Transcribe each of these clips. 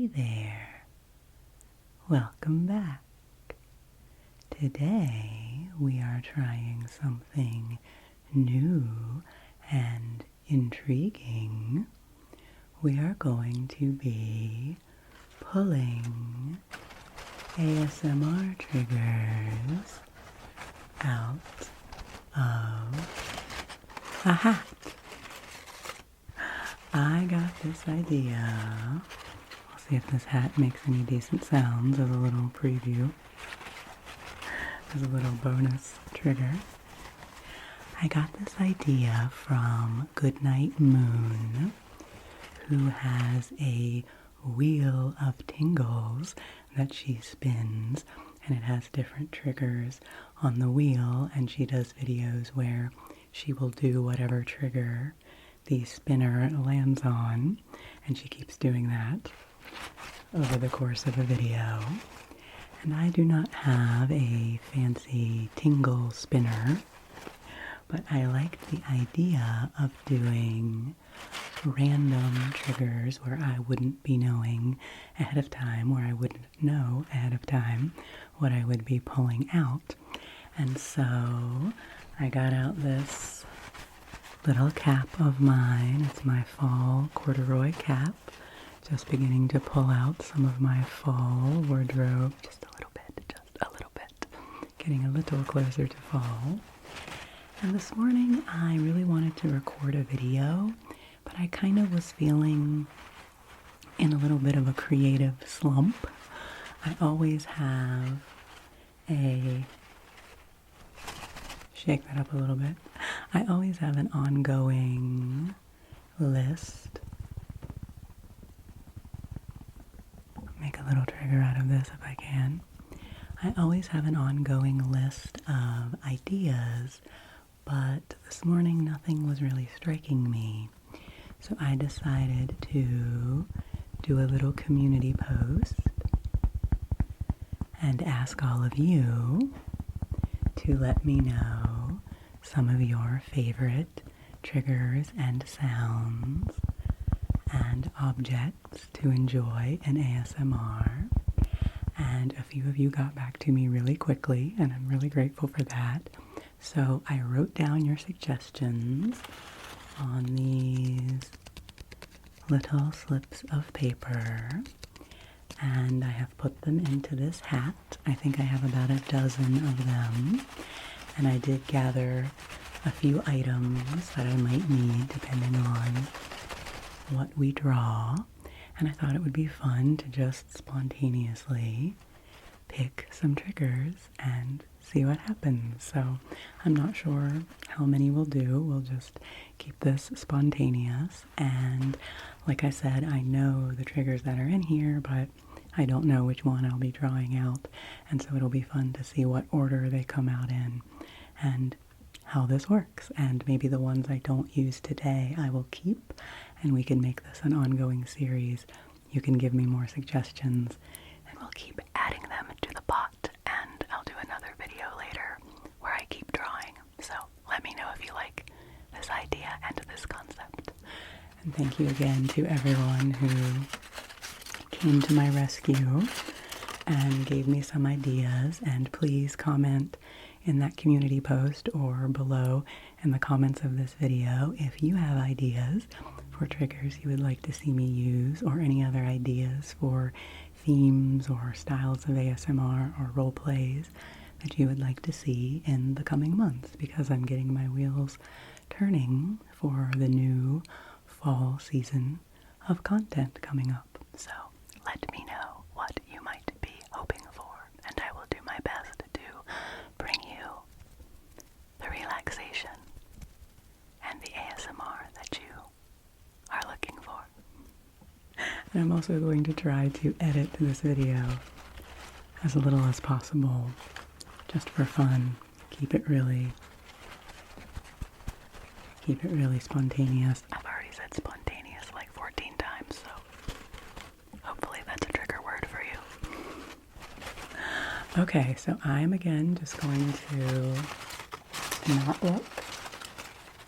Hey there, welcome back. Today we are trying something new and intriguing. We are going to be pulling ASMR triggers out of a hat. I got this idea. I'll see if this hat makes any decent sounds as a little preview, as a little bonus trigger. I got this idea from Goodnight Moon, who has a wheel of tingles that she spins, and it has different triggers on the wheel, and she does videos where she will do whatever trigger the spinner lands on, and she keeps doing that over the course of a video. And I do not have a fancy tingle spinner, but I liked the idea of doing random triggers where I wouldn't be knowing ahead of time, where I wouldn't know ahead of time what I would be pulling out. And so I got out this little cap of mine. It's my fall corduroy cap. Just beginning to pull out some of my fall wardrobe. Just a little bit. Getting a little closer to fall. And this morning I really wanted to record a video, but I kind of was feeling in a little bit of a creative slump. I always have a... Shake that up a little bit. I always have an ongoing list. Make a little trigger out of this if I can. I always have an ongoing list of ideas, but this morning nothing was really striking me. So I decided to do a little community post and ask all of you to let me know some of your favorite triggers and sounds and objects to enjoy in ASMR. And a few of you got back to me really quickly, and I'm really grateful for that. So I wrote down your suggestions on these little slips of paper, and I have put them into this hat. I think I have about a dozen of them, and I did gather a few items that I might need depending on what we draw, and I thought it would be fun to just spontaneously pick some triggers and see what happens. So I'm not sure how many we'll do. We'll just keep this spontaneous, and like I said, I know the triggers that are in here, but I don't know which one I'll be drawing out, and so it'll be fun to see what order they come out in and how this works. And maybe the ones I don't use today I will keep, and we can make this an ongoing series. You can give me more suggestions, and we'll keep adding them to the pot, and I'll do another video later where I keep drawing. So let me know if you like this idea and this concept. And thank you again to everyone who came to my rescue and gave me some ideas. And please comment in that community post or below in the comments of this video if you have ideas for triggers you would like to see me use, or any other ideas for themes or styles of ASMR or role plays that you would like to see in the coming months, because I'm getting my wheels turning for the new fall season of content coming up. So let me know what you might be hoping for, and I will do my best to bring you the relaxation and the ASMR that you are looking for. And I'm also going to try to edit this video as little as possible, just for fun. Keep it really spontaneous. I've already said spontaneous like 14 times, so hopefully that's a trigger word for you. Okay, so I'm again just going to not look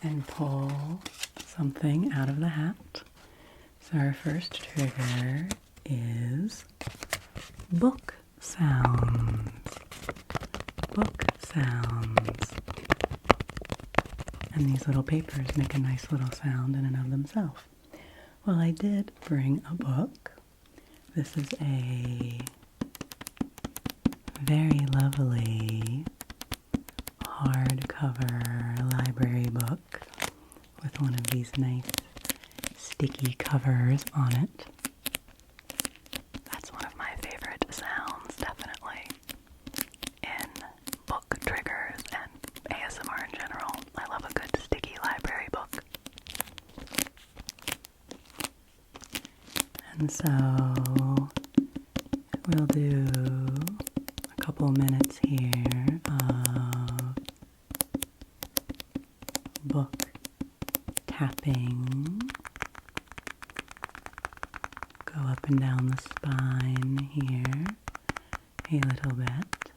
and pull something out of the hat. So our first trigger is book sounds. Book sounds. And these little papers make a nice little sound in and of themselves. Well, I did bring a book. This is a very lovely hardcover library book with one of these nice sticky covers on it. That's one of my favorite sounds, definitely, in book triggers and ASMR in general. I love a good sticky library book. And so we'll do a couple minutes here of book tapping. Go up and down the spine here a little bit.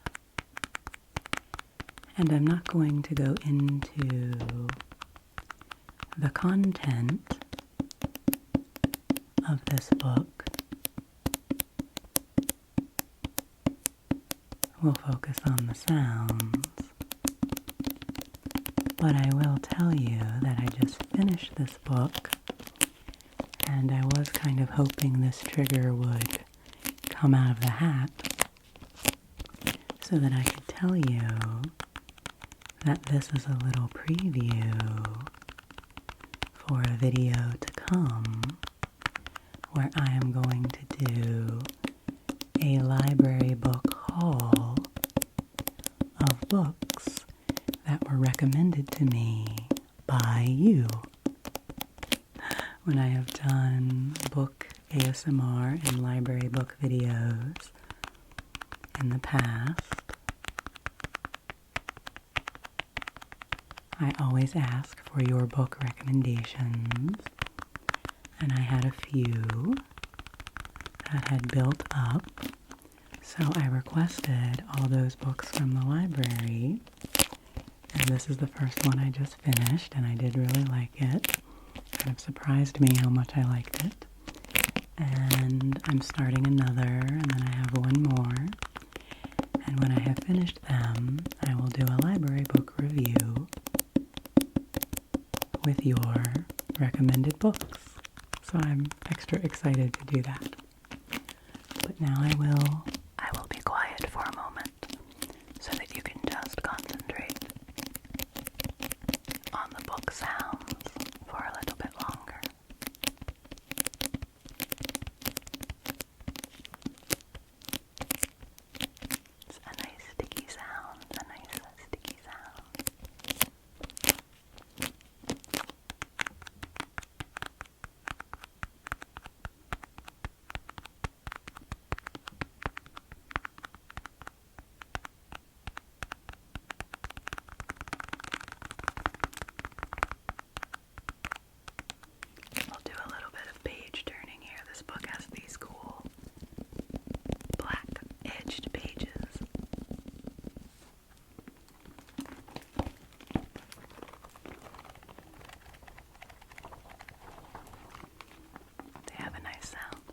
And I'm not going to go into the content of this book. We'll focus on the sounds. But I will tell you that I just finished this book, and I was kind of hoping this trigger would come out of the hat so that I could tell you that this is a little preview for a video to come where I am going to do a library book haul of books that were recommended to me by you. When I have done book ASMR and library book videos in the past, I always ask for your book recommendations, and I had a few that had built up, so I requested all those books from the library, and this is the first one I just finished, and I did really like it. Kind of surprised me how much I liked it. And I'm starting another, and then I have one more. And when I have finished them, I will do a library book review with your recommended books. So I'm extra excited to do that. But now I will be quiet for a moment so that you can just concentrate on the book sounds for a little bit longer. It's a nice sticky sound, a nice sticky sound. I'll do a little bit of page turning here. This book has these cool black edged pages. They have a nice sound.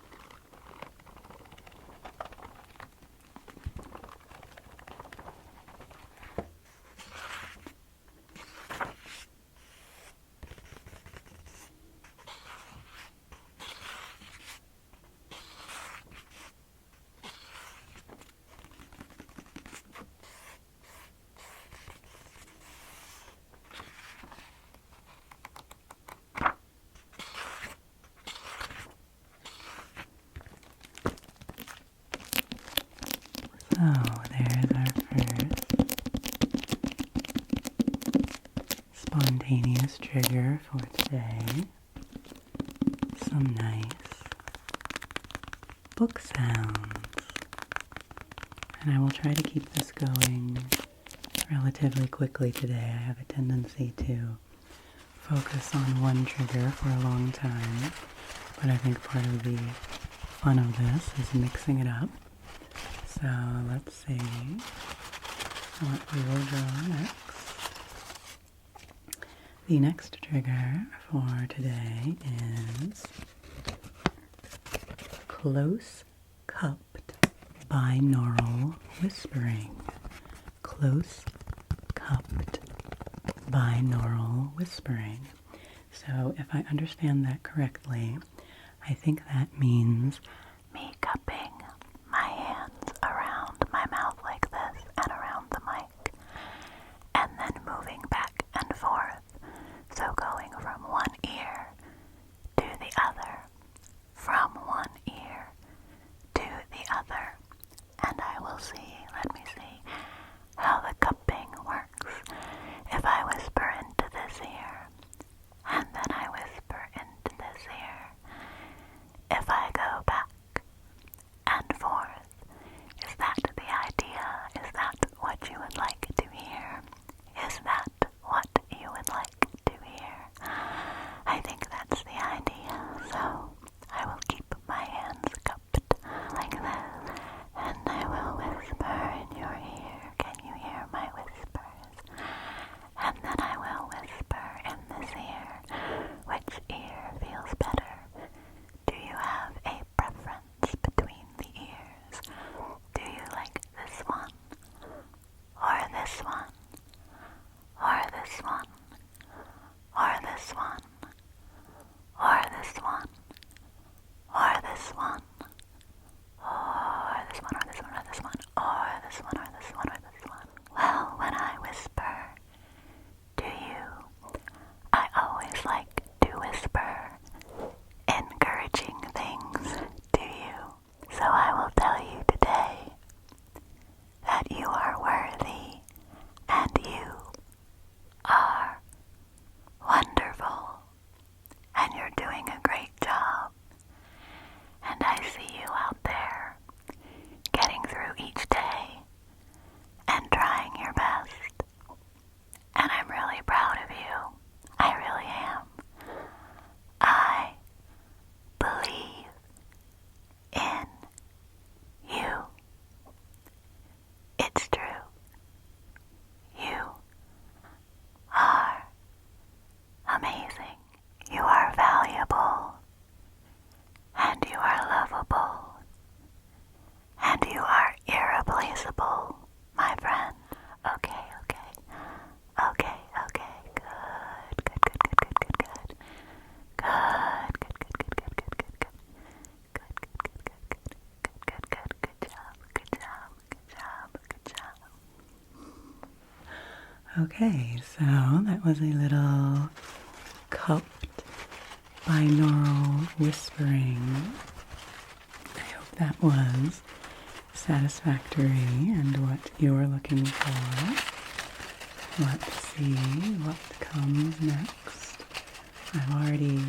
So there's our first spontaneous trigger for today. Some nice book sounds. And I will try to keep this going relatively quickly today. I have a tendency to focus on one trigger for a long time, but I think part of the fun of this is mixing it up. So let's see what we will draw next. The next trigger for today is close cupped binaural whispering. Close cupped binaural whispering. So if I understand that correctly, I think that means me cupping my hands around my mouth like this and around the mic, and then moving back and forth. So going from one ear to the other, from one ear to the other. And I will see, let me see, how the cupping works. If I whisper into this ear, and then I whisper into this ear, if I go back and forth, is that the idea? Is that what you would like to hear? Is that what you would like to hear? I think that's the idea, so I will keep my hands cupped like this, and I will whisper in your ear. Can you hear my whispers? And then I will whisper in this ear. Which ear feels better? Do you have a preference between the ears? Do you like this one? Or this one? Or this one? Or this one? Or this one? Or this one? Or this one? Or this one? Or this one? Or this one? Or this one? Or this one? Well, when I whisper to you, I always like to whisper encouraging things to you. So I will tell you today that you are worthy and you are wonderful and you're doing a great job. And I see you out there getting through each day and trying your best. And I'm really proud of you. I really am. I believe in you. It's true. You are amazing. You are valuable. And you are lovable. And you are irreplaceable, my friend. Okay. Okay. Good. Good. Good job. Okay, so that was a little cupped binaural whispering. I hope that was satisfactory and what you were looking for. Let's see what comes next. I've already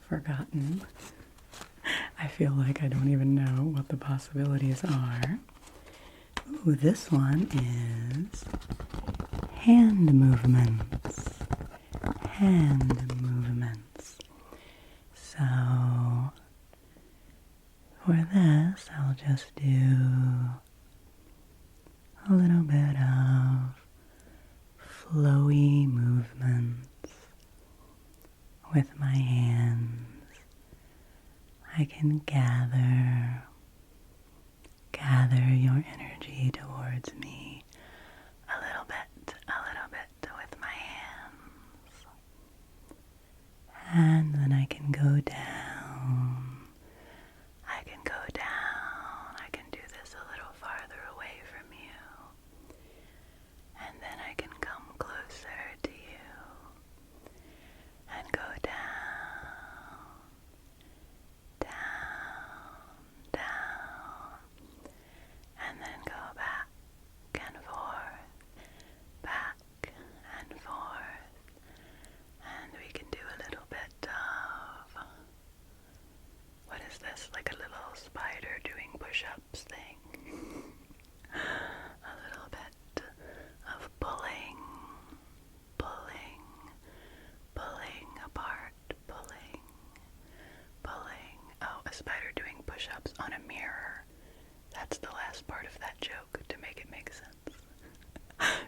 forgotten. I feel like I don't even know what the possibilities are. Ooh, this one is hand movements. Hand movements. So, for this, I'll just do a little bit of flowy movements with my hands. I can gather your energy towards me a little bit with my hands. And then I can go down. I can do this a little farther away from you. And then I can come closer to you and go down, and then go back and forth, and we can do a little bit of, what is this, like a little spider doing push-ups thing, a little bit of pulling apart, pulling, oh, a spider doing push-ups on a mirror. That's the last part of that joke to make it make sense.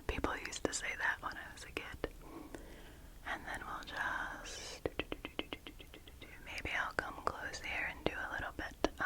People used to say that when I was a kid. And then we'll just, maybe I'll come close here and do a little bit of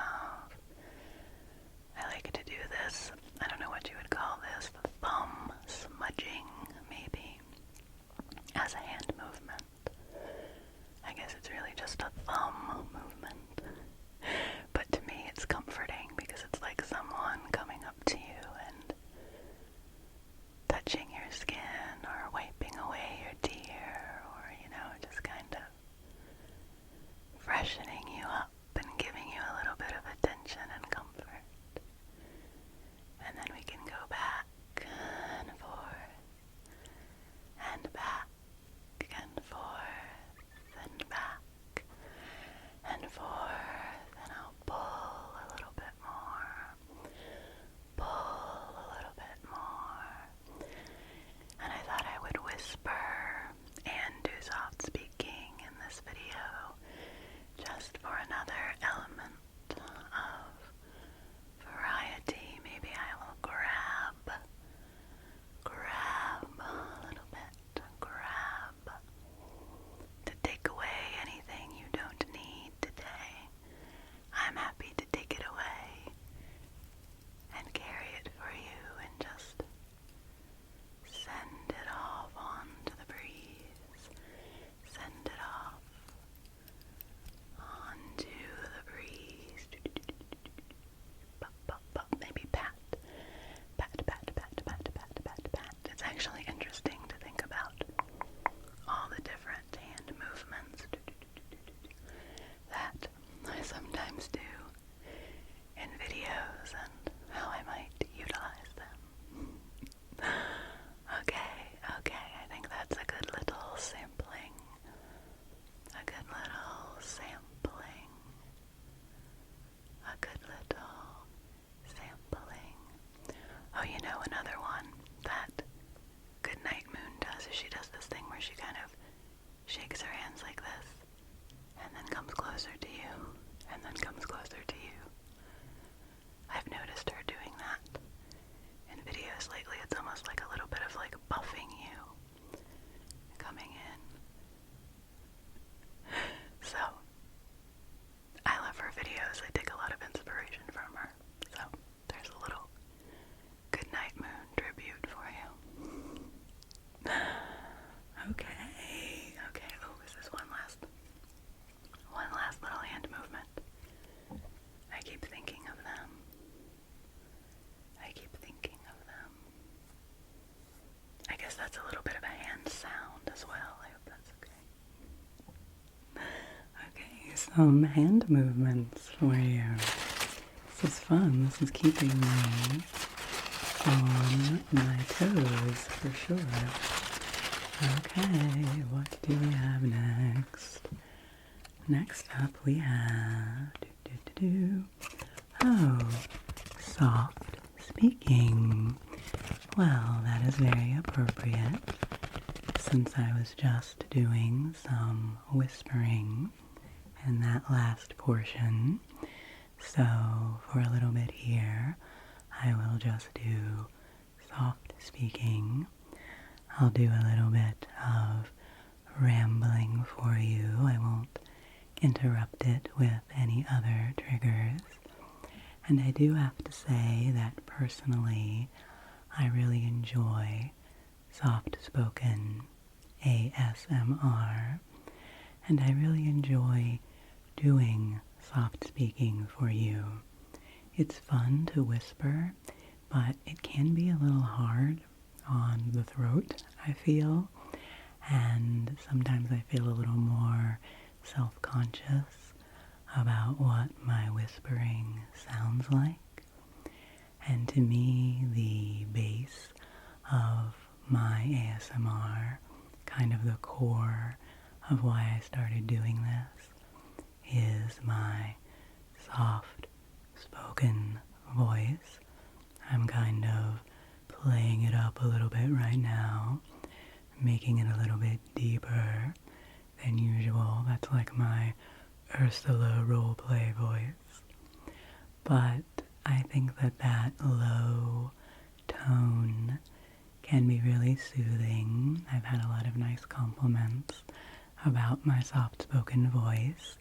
some hand movements for you. This is fun. This is keeping me on my toes for sure. Okay, what do we have next? Next up we have oh, soft speaking. Well, that is very appropriate since I was just doing some whispering in that last portion. So for a little bit here, I will just do soft speaking. I'll do a little bit of rambling for you. I won't interrupt it with any other triggers. And I do have to say that personally, I really enjoy soft-spoken ASMR, and I really enjoy doing soft speaking for you. It's fun to whisper, but it can be a little hard on the throat, I feel, and sometimes I feel a little more self-conscious about what my whispering sounds like. And to me, the base of my ASMR, kind of the core of why I started doing this, is my soft spoken voice. I'm kind of playing it up a little bit right now, making it a little bit deeper than usual. That's like my Ursula roleplay voice. But I think that that low tone can be really soothing. I've had a lot of nice compliments about my soft-spoken voice.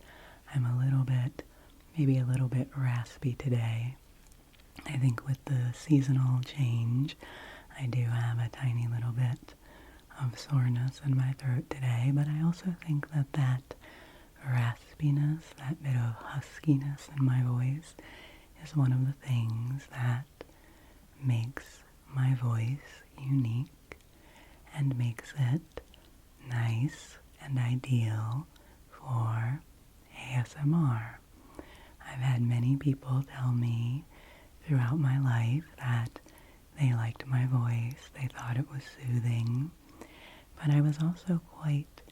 I'm a little bit, maybe a little bit raspy today. I think with the seasonal change, I do have a tiny little bit of soreness in my throat today, but I also think that that raspiness, that bit of huskiness in my voice is one of the things that makes my voice unique and makes it nice and ideal for ASMR. I've had many people tell me throughout my life that they liked my voice, they thought it was soothing, but I was also quite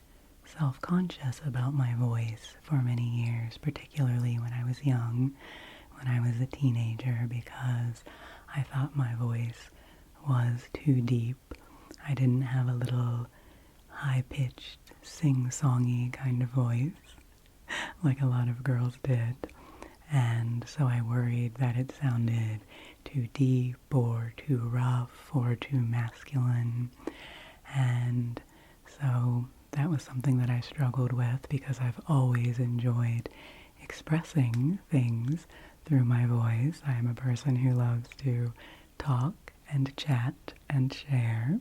self-conscious about my voice for many years, particularly when I was young, when I was a teenager, because I thought my voice was too deep. I didn't have a little high-pitched, sing-songy kind of voice like a lot of girls did, and so I worried that it sounded too deep or too rough or too masculine, and so that was something that I struggled with because I've always enjoyed expressing things through my voice. I am a person who loves to talk and chat and share.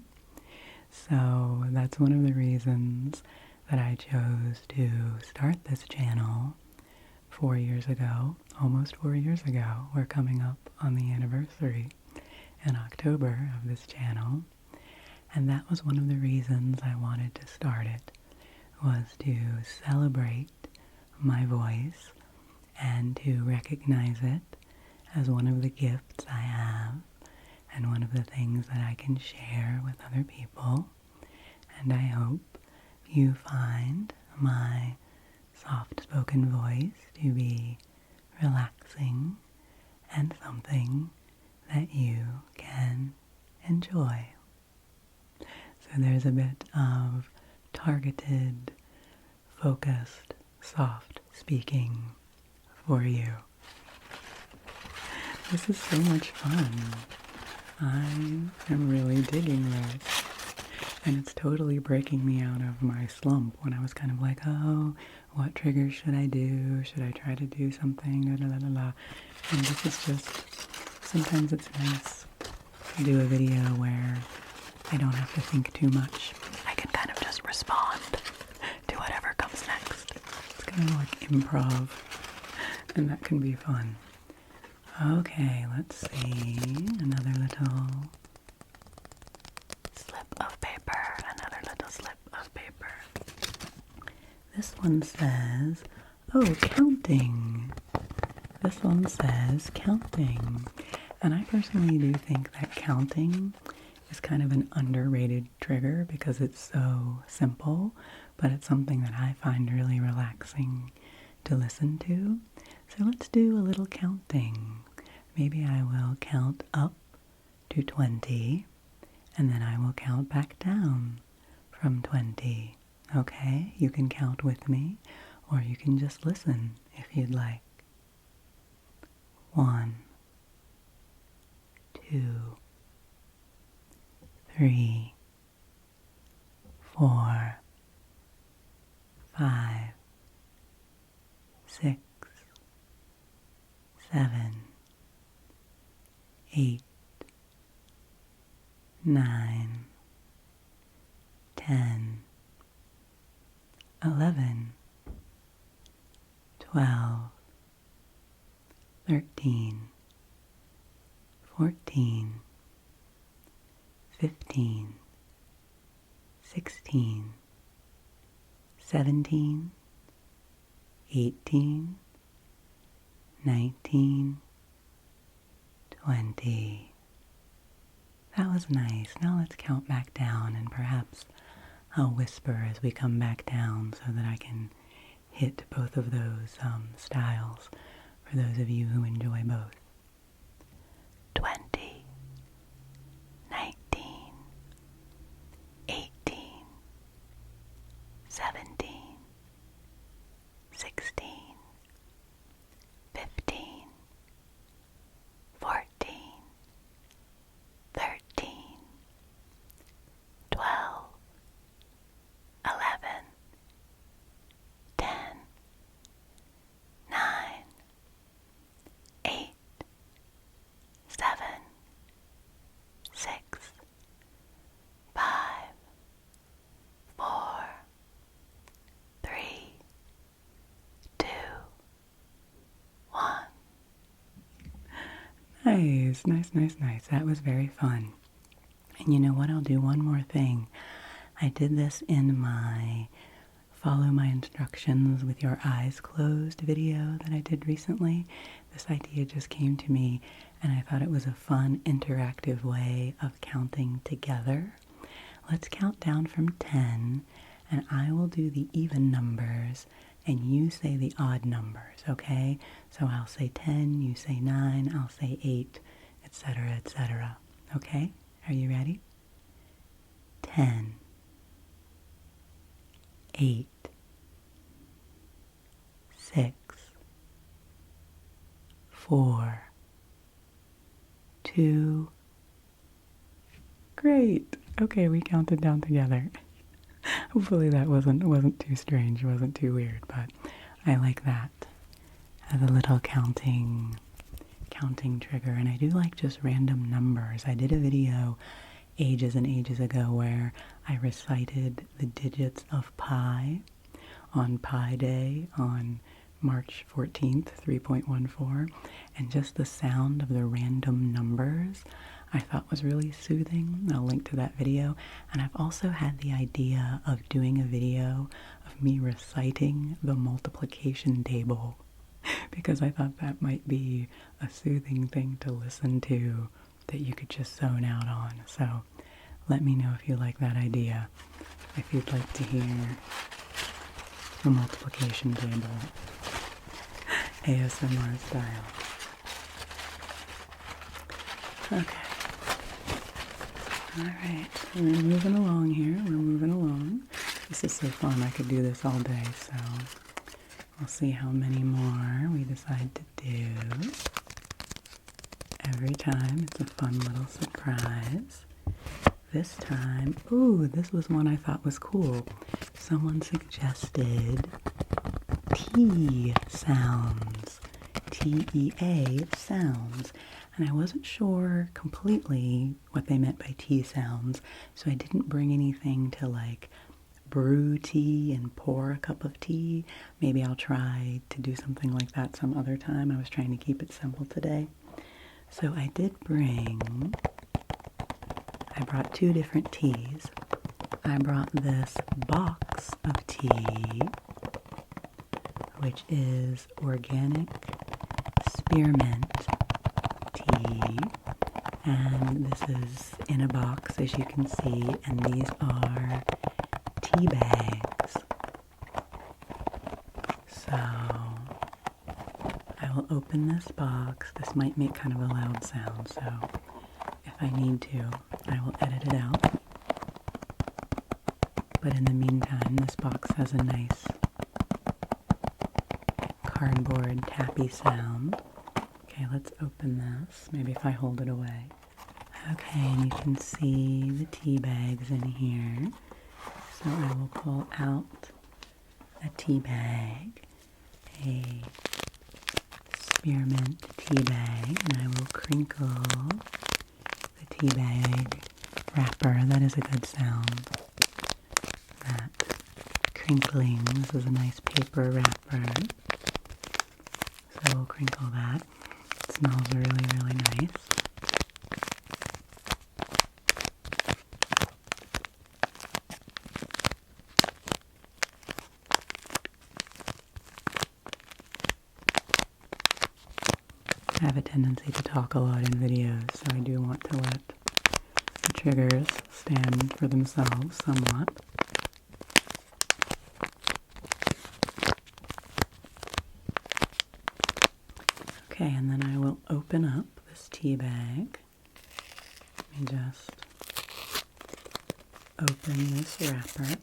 So that's one of the reasons that I chose to start this channel 4 years ago, almost 4 years ago. We're coming up on the anniversary in October of this channel. And that was one of the reasons I wanted to start it, was to celebrate my voice and to recognize it as one of the gifts I have and one of the things that I can share with other people. And I hope you find my soft-spoken voice to be relaxing and something that you can enjoy. So there's a bit of targeted, focused, soft speaking for you. This is so much fun. I am really digging this. And it's totally breaking me out of my slump when I was kind of like, oh, what triggers should I do? Should I try to do something? La, la, la, la. And this is just, sometimes it's nice to do a video where I don't have to think too much. I can kind of just respond to whatever comes next. It's kind of like improv, and that can be fun. Okay, let's see. Another little slip of paper. Another little slip of paper. This one says, Oh, counting. This one says counting. And I personally do think that counting is kind of an underrated trigger because it's so simple, but it's something that I find really relaxing to listen to. So let's do a little counting. Maybe I will count up to 20, and then I will count back down from 20. Okay? You can count with me, or you can just listen if you'd like. 1, 2, 3, 4, 5, 6, 7, 8, 9, 10, 11, 12, 13, 14, 15, 16, 17, 18, 19, 20. That was nice. Now let's count back down, and perhaps I'll whisper as we come back down so that I can hit both of those styles for those of you who enjoy both. 20, 19, 18, 17, 16, 15, 14, 13, 12, 11, 10, 9, 8, 7, 6, 5, 4, 3, 2, 1. Nice, nice, nice, nice. That was very fun. And you know what? I'll do one more thing. I did this in my Follow My Instructions with Your Eyes Closed video that I did recently. This idea just came to me, and I thought it was a fun, interactive way of counting together. Let's count down from 10, and I will do the even numbers, and you say the odd numbers, okay? So I'll say 10, you say 9, I'll say 8, etc., etc. Okay? Are you ready? 10, 8, 6, 4, 2. Great. Okay, we counted down together. Hopefully that wasn't too strange, wasn't too weird, but I like that as a little counting trigger. And I do like just random numbers. I did a video ages and ages ago where I recited the digits of pi on Pi Day on March 14th, 3.14, and just the sound of the random numbers I thought was really soothing. I'll link to that video. And I've also had the idea of doing a video of me reciting the multiplication table because I thought that might be a soothing thing to listen to that you could just zone out on. So let me know if you like that idea, if you'd like to hear the multiplication table ASMR style. Okay. Alright, we're moving along here. We're moving along. This is so fun. I could do this all day, so we'll see how many more we decide to do. Every time it's a fun little surprise. This time, ooh, this was one I thought was cool. Someone suggested T sounds. T-E-A sounds. And I wasn't sure completely what they meant by tea sounds, so I didn't bring anything to like brew tea and pour a cup of tea. Maybe I'll try to do something like that some other time. I was trying to keep it simple today. So I brought 2 different teas. I brought this box of tea, which is organic spearmint tea. And this is in a box, as you can see, and these are tea bags. So I will open this box. This might make kind of a loud sound, so if I need to, I will edit it out. But in the meantime, this box has a nice cardboard tappy sound. Okay, let's open this. Maybe if I hold it away. Okay, and you can see the tea bags in here. So I will pull out a tea bag, a spearmint tea bag, and I will crinkle the tea bag wrapper. That is a good sound. That crinkling. This is a nice paper wrapper. So we'll crinkle that. It smells really, really nice. I have a tendency to talk a lot in videos, so I do want to let the triggers stand for themselves somewhat. Okay, and then I will open up this tea bag. Let me just open this wrapper,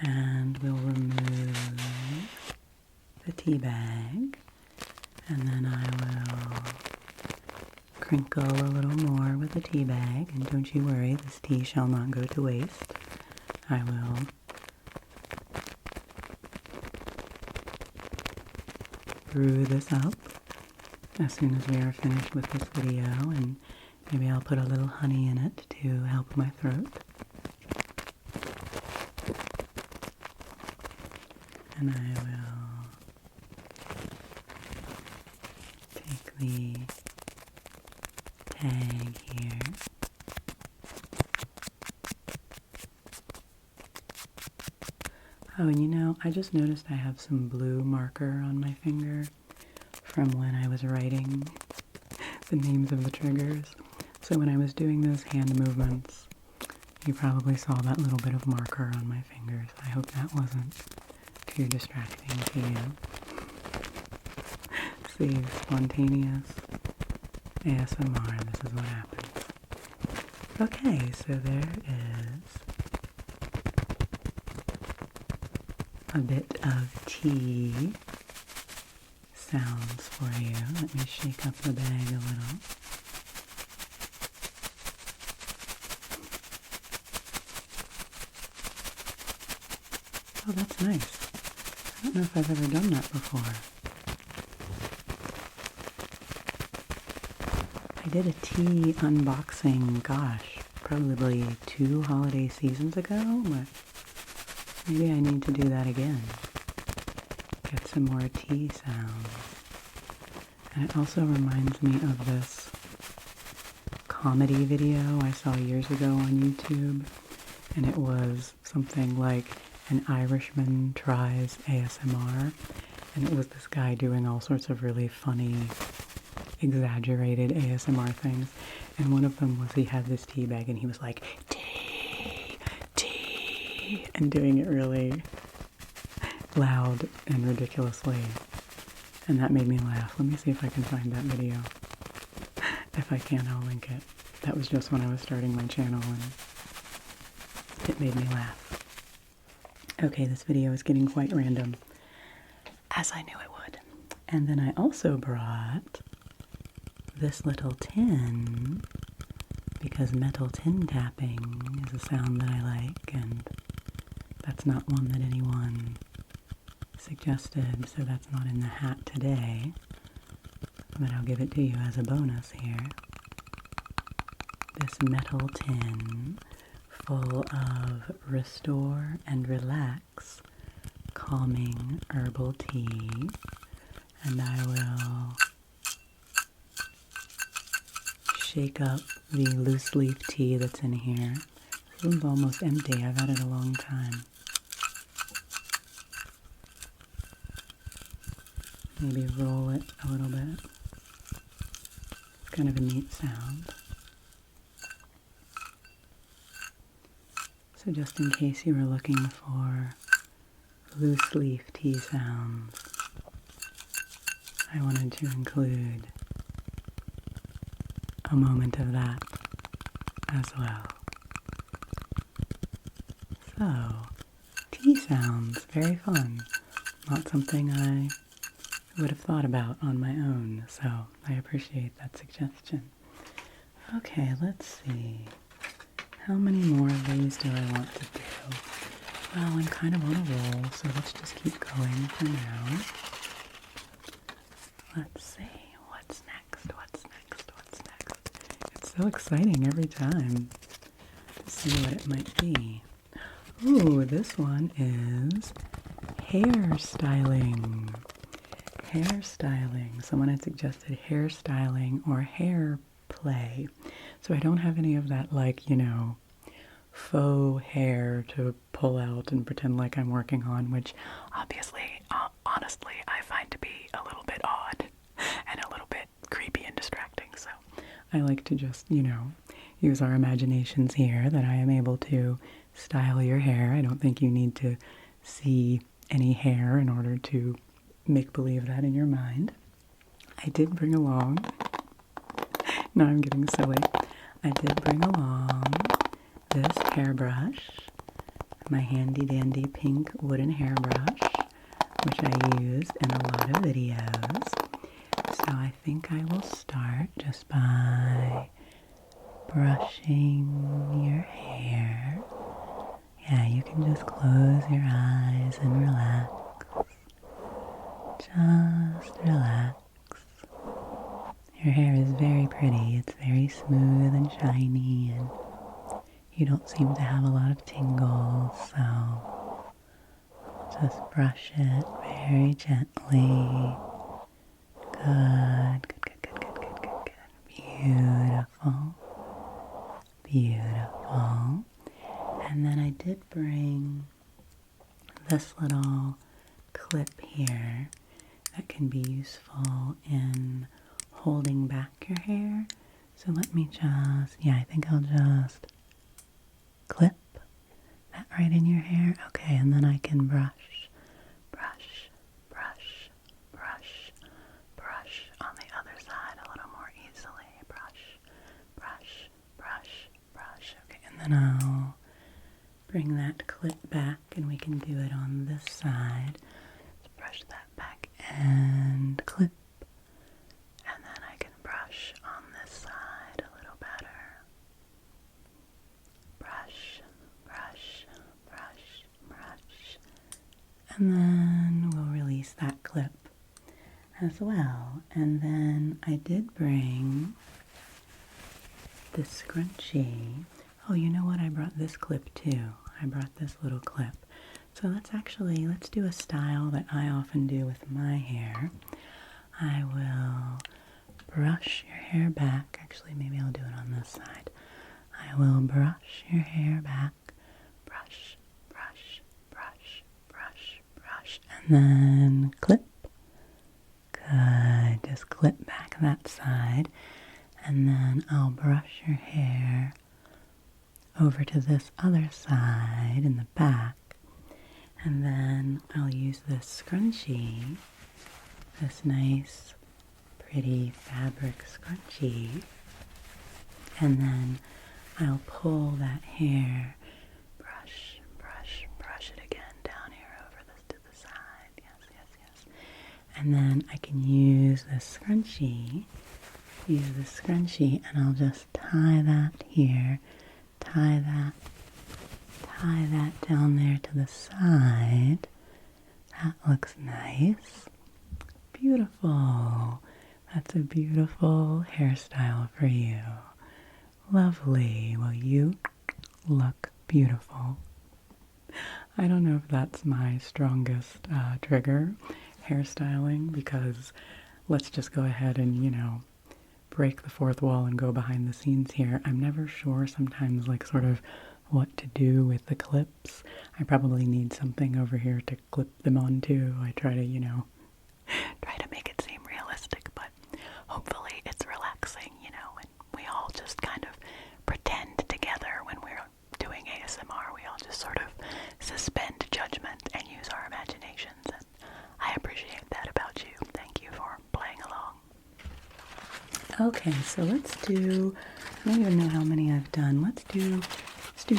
and we'll remove the tea bag. And then I will crinkle a little more with the tea bag. And don't you worry, this tea shall not go to waste. I will brew this up as soon as we are finished with this video. And maybe I'll put a little honey in it to help my throat. And I will the tag here. Oh, and you know, I just noticed I have some blue marker on my finger from when I was writing the names of the triggers. So when I was doing those hand movements, you probably saw that little bit of marker on my fingers. I hope that wasn't too distracting to you. See, spontaneous ASMR, this is what happens. Okay, so there is a bit of tea sounds for you. Let me shake up the bag a little. Oh, that's nice. I don't know if I've ever done that before. I did a tea unboxing, gosh, probably 2 holiday seasons ago, but maybe I need to do that again. Get some more tea sounds. And it also reminds me of this comedy video I saw years ago on YouTube, and it was something like An Irishman Tries ASMR, and it was this guy doing all sorts of really funny exaggerated ASMR things, and one of them was he had this tea bag and he was like, tea, tea, and doing it really loud and ridiculously, and that made me laugh. Let me see if I can find that video. If I can, I'll link it. That was just when I was starting my channel and it made me laugh. Okay, this video is getting quite random, as I knew it would. And then I also brought this little tin, because metal tin tapping is a sound that I like, and that's not one that anyone suggested, so that's not in the hat today, but I'll give it to you as a bonus here. This metal tin full of restore and relax calming herbal tea, and I will shake up the loose leaf tea that's in here. This one's almost empty. I've had it a long time. maybe roll it a little bit. It's kind of a neat sound. So just in case you were looking for loose leaf tea sounds, I wanted to include a moment of that as well. So, tea sounds, very fun. Not something I would have thought about on my own, so I appreciate that suggestion. Okay, let's see. How many more of these do I want to do? Well, I'm kind of on a roll, so let's just keep going for now. Let's see. What's next? What's next? What's next? It's so exciting every time to see what it might be. Ooh, this one is hairstyling. Hairstyling. Someone had suggested hairstyling or hair play. So I don't have any of that, like, you know, faux hair to pull out and pretend like I'm working on, which obviously, honestly, I find to be a little bit odd and a little bit creepy and distracting. So I like to just, you know, use our imaginations here that I am able to style your hair. I don't think you need to see any hair in order to make believe that in your mind. I did bring along, now I'm getting silly, I did bring along this hairbrush, my handy dandy pink wooden hairbrush, which I use in a lot of videos. So I think I will start just by brushing your hair. Yeah, you can just close your eyes and relax. Just relax. Your hair is very pretty. It's very smooth and shiny, and you don't seem to have a lot of tingles, so just brush it very gently. Good, good, good, good, good, good, good, good. Beautiful. Beautiful. And then I did bring this little clip here that can be useful in holding back your hair. So let me just, yeah, I think I'll just clip that right in your hair. Okay, and then I can brush, brush, brush, brush, brush on the other side a little more easily. Brush, brush, brush, brush. Okay, and then I'll bring that clip back and we can do it on this side. Let's brush that back and clip. And then I can brush on this side a little better. Brush, brush, brush, brush. And then we'll release that clip as well. And then I did bring this scrunchie. Oh, you know what? I brought this clip too. I brought this little clip. So let's do a style that I often do with my hair. I will brush your hair back. Actually, maybe I'll do it on this side. I will brush your hair back. Brush, brush, brush, brush, brush. And then clip. Good. Just clip back that side. And then I'll brush your hair over to this other side in the back. And then I'll use this scrunchie, this nice, pretty fabric scrunchie, and then I'll pull that hair, brush, brush, brush it again down here over this to the side. Yes, yes, yes. And then I can use this scrunchie, and I'll just tie that here, tie that down there to the side. That looks nice. Beautiful. That's a beautiful hairstyle for you. Lovely. Well, you look beautiful. I don't know if that's my strongest trigger, hairstyling, because let's just go ahead and, you know, break the fourth wall and go behind the scenes here. I'm never sure sometimes, like, sort of what to do with the clips. I probably need something over here to clip them onto. I try to, you know, try to Okay, so let's do, I don't even know how many I've done. Let's do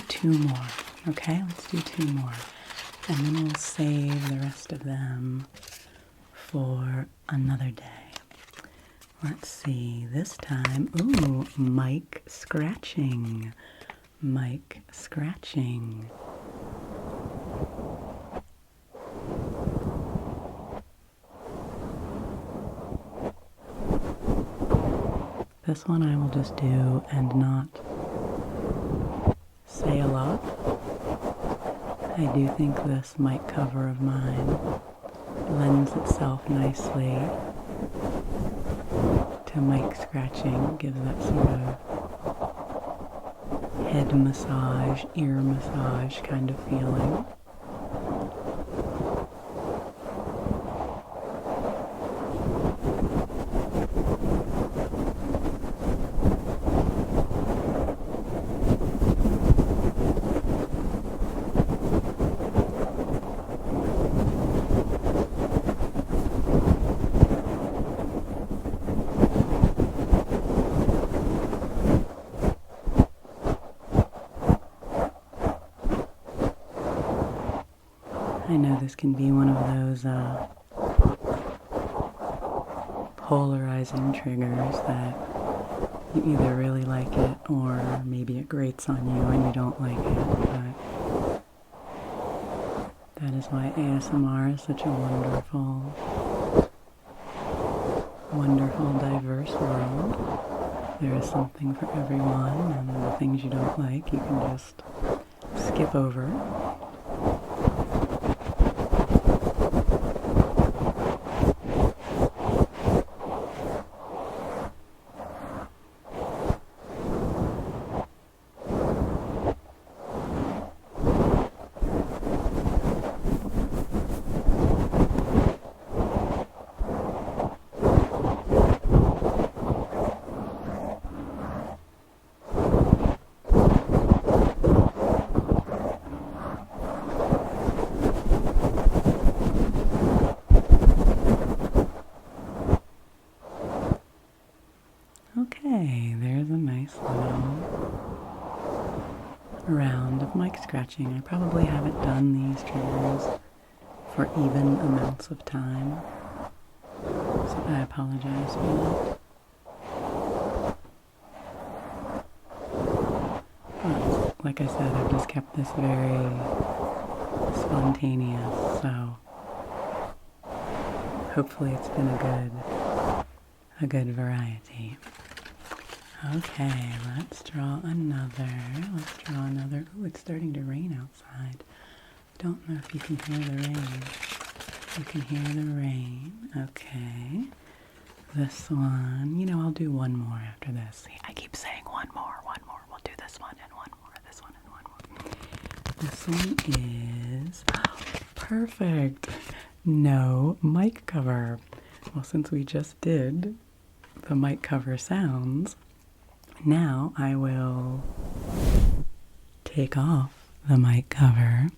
2 more, okay? Let's do 2 more. And then we'll save the rest of them for another day. Let's see, this time, ooh, mic scratching. Mic scratching. This one I will just do and not say a lot. I do think this mic cover of mine lends itself nicely to mic scratching. Gives that sort of head massage, ear massage kind of feeling. I know this can be one of those polarizing triggers that you either really like it or maybe it grates on you and you don't like it, but that is why ASMR is such a wonderful, diverse world. There is something for everyone, and the things you don't like you can just skip over. Okay, there's a nice little round of mic scratching. I probably haven't done these triggers for even amounts of time, so I apologize for that. But, like I said, I've just kept this very spontaneous, so hopefully it's been a good variety. Okay, let's draw another. Ooh, it's starting to rain outside. Don't know if you can hear the rain. You can hear the rain. Okay. This one, I'll do one more after this. See, I keep saying one more. We'll do this one and one more, this one and one more. This one is perfect. No mic cover. Well, since we just did the mic cover sounds, now I will take off the mic cover,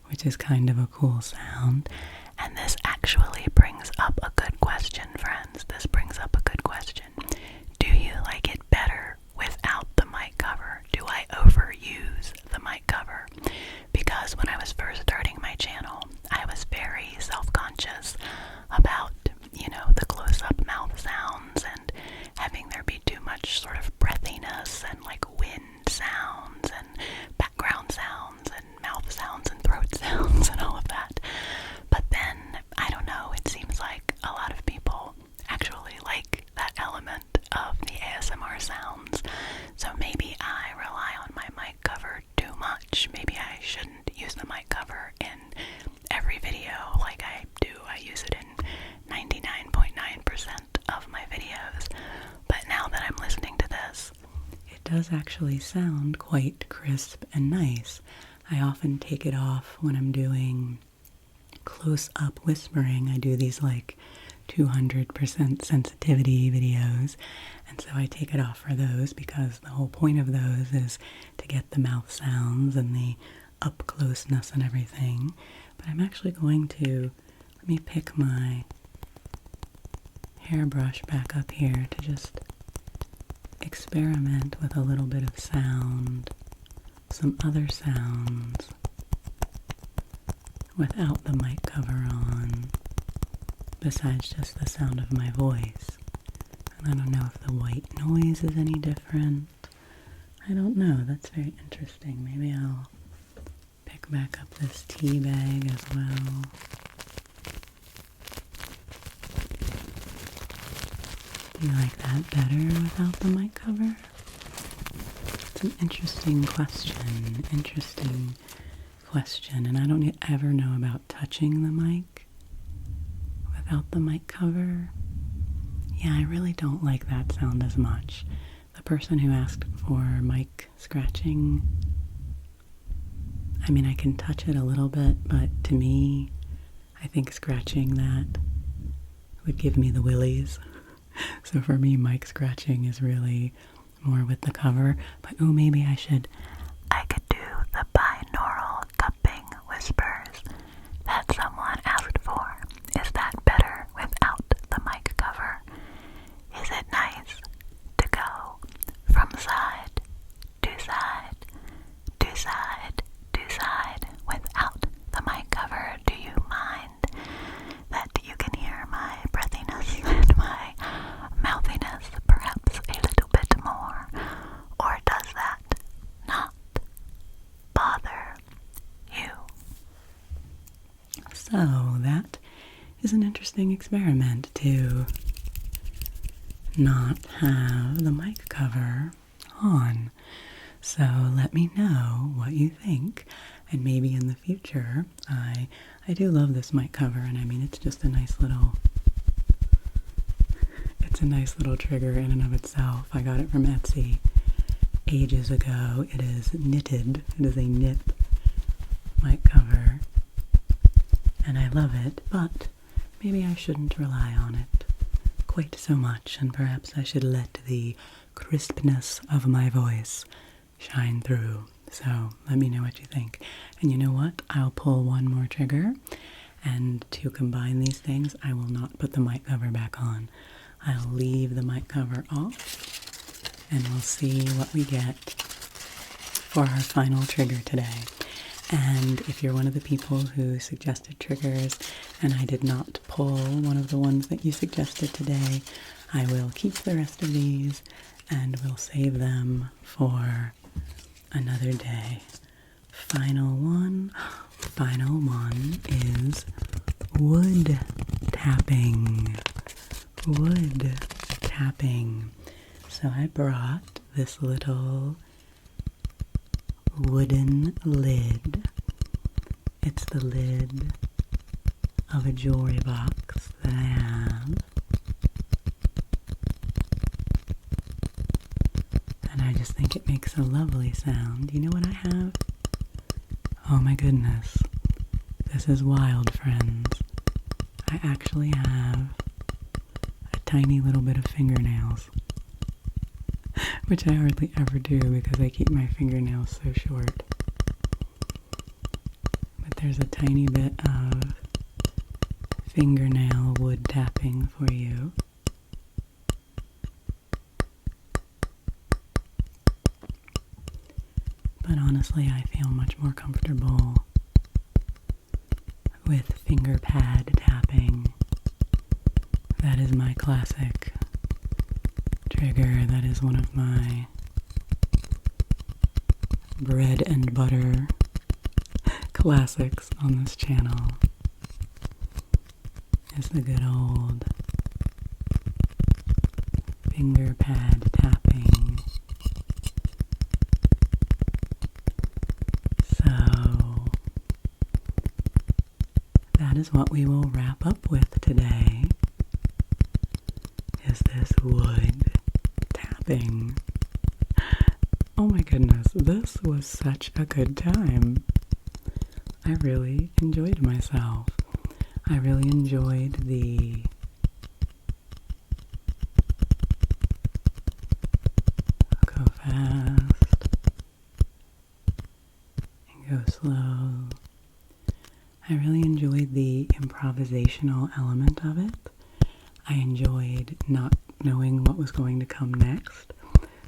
which is kind of a cool sound. And this actually brings up a good question, friends. This brings up a good question. Do you like it better without the mic cover? Do I overuse the mic cover? Because when I was first starting my channel, I was very self-conscious about, the close-up mouth sounds and having there be too much sort of breathiness and like wind sounds and background sounds and mouth sounds and throat sounds and all of that. But then, I don't know, it seems like a lot of people actually like that element of the ASMR sounds. So maybe I rely on my mic cover too much. Maybe I shouldn't use the mic cover in every video like I do. I use it in 99.9% of my videos. But now that I'm listening to this, it does actually sound quite crisp and nice. I often take it off when I'm doing close-up whispering. I do these like 200% sensitivity videos, and so I take it off for those because the whole point of those is to get the mouth sounds and the up-closeness and everything. But I'm actually going to, let me pick my hairbrush back up here to just experiment with a little bit of sound, some other sounds, without the mic cover on, besides just the sound of my voice. And I don't know if the white noise is any different. I don't know. That's very interesting. Maybe I'll pick back up this tea bag as well. Do you like that better without the mic cover? It's an interesting question. And I don't ever know about touching the mic without the mic cover. Yeah, I really don't like that sound as much. The person who asked for mic scratching, I mean, I can touch it a little bit, but to me, I think scratching that would give me the willies. So for me, mic scratching is really more with the cover. But oh, maybe I could do the binaural cupping whispers that someone asked for. Is that better without the mic cover? Is it nice to go from side to side to side to side without the mic cover? Do you mind that you can hear my breathiness and my mouthiness perhaps a little bit more? Or does that not bother you? So that is an interesting experiment to not have the mic cover on. So let me know what you think, and maybe in the future, I do love this mic cover, and I mean, it's just a nice little trigger in and of itself. I got it from Etsy ages ago. It is knitted. It is a knit mic cover, and I love it, but maybe I shouldn't rely on it quite so much, and perhaps I should let the crispness of my voice shine through. So let me know what you think. And you know what? I'll pull one more trigger, and to combine these things, I will not put the mic cover back on. I'll leave the mic cover off, and we'll see what we get for our final trigger today. And if you're one of the people who suggested triggers and I did not pull one of the ones that you suggested today, I will keep the rest of these and we'll save them for another day. Final one is wood tapping. Wood tapping. So I brought this little wooden lid. It's the lid of a jewelry box that I have. And I just think it makes a lovely sound. You know what I have? Oh my goodness. This is wild, friends. I actually have a tiny little bit of fingernails. Which I hardly ever do because I keep my fingernails so short. But there's a tiny bit of fingernail wood tapping for you. But honestly, I feel much more comfortable with finger pad tapping. That is my classic trigger. That is one of my bread and butter classics on this channel. Is the good old finger pad tapping. So that is what we will wrap up with today. Is this wood tapping. Oh my goodness, this was such a good time. I really enjoyed myself. I really enjoyed the go fast and go slow. I really enjoyed the improvisational element of it. I enjoyed not knowing what was going to come next.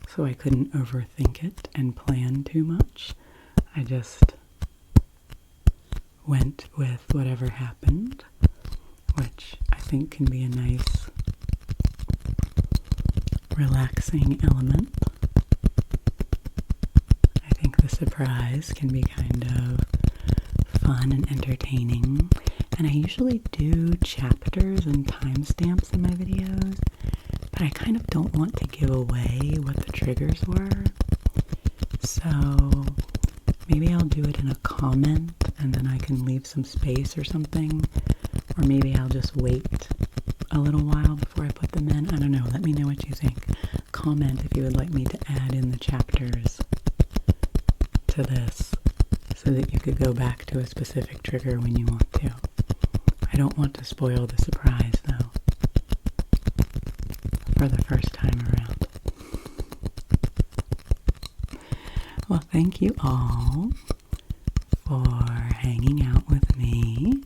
so I couldn't overthink it and plan too much. I just went with whatever happened, which I think can be a nice, relaxing element. I think the surprise can be kind of fun and entertaining. And I usually do chapters and timestamps in my videos, but I kind of don't want to give away what the triggers were. So maybe I'll do it in a comment and then I can leave some space or something. Or maybe I'll just wait a little while before I put them in. I don't know. Let me know what you think. Comment if you would like me to add in the chapters to this so that you could go back to a specific trigger when you want to. I don't want to spoil the surprise, though, for the first time around. Well, thank you all for hanging out with me.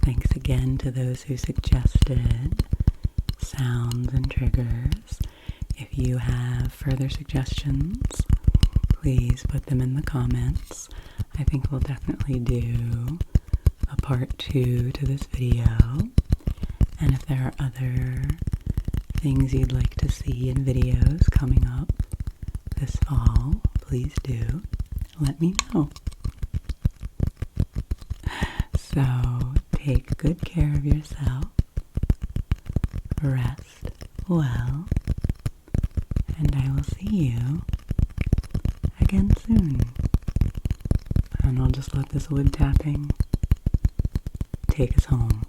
Thanks again to those who suggested sounds and triggers. If you have further suggestions, please put them in the comments. I think we'll definitely do a part 2 to this video. And if there are other things you'd like to see in videos coming up this fall, please do let me know. So take good care of yourself, rest well, and I will see you again soon. And I'll just let this wood tapping take us home.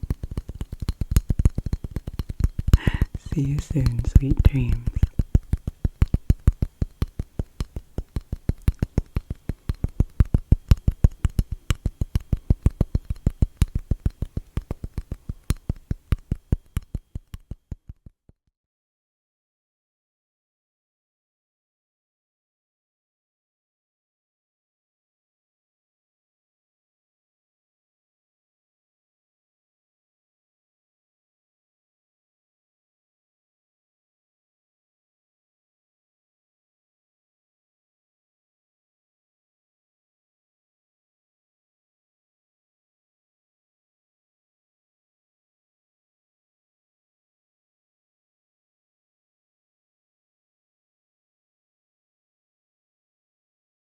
See you soon, sweet dreams.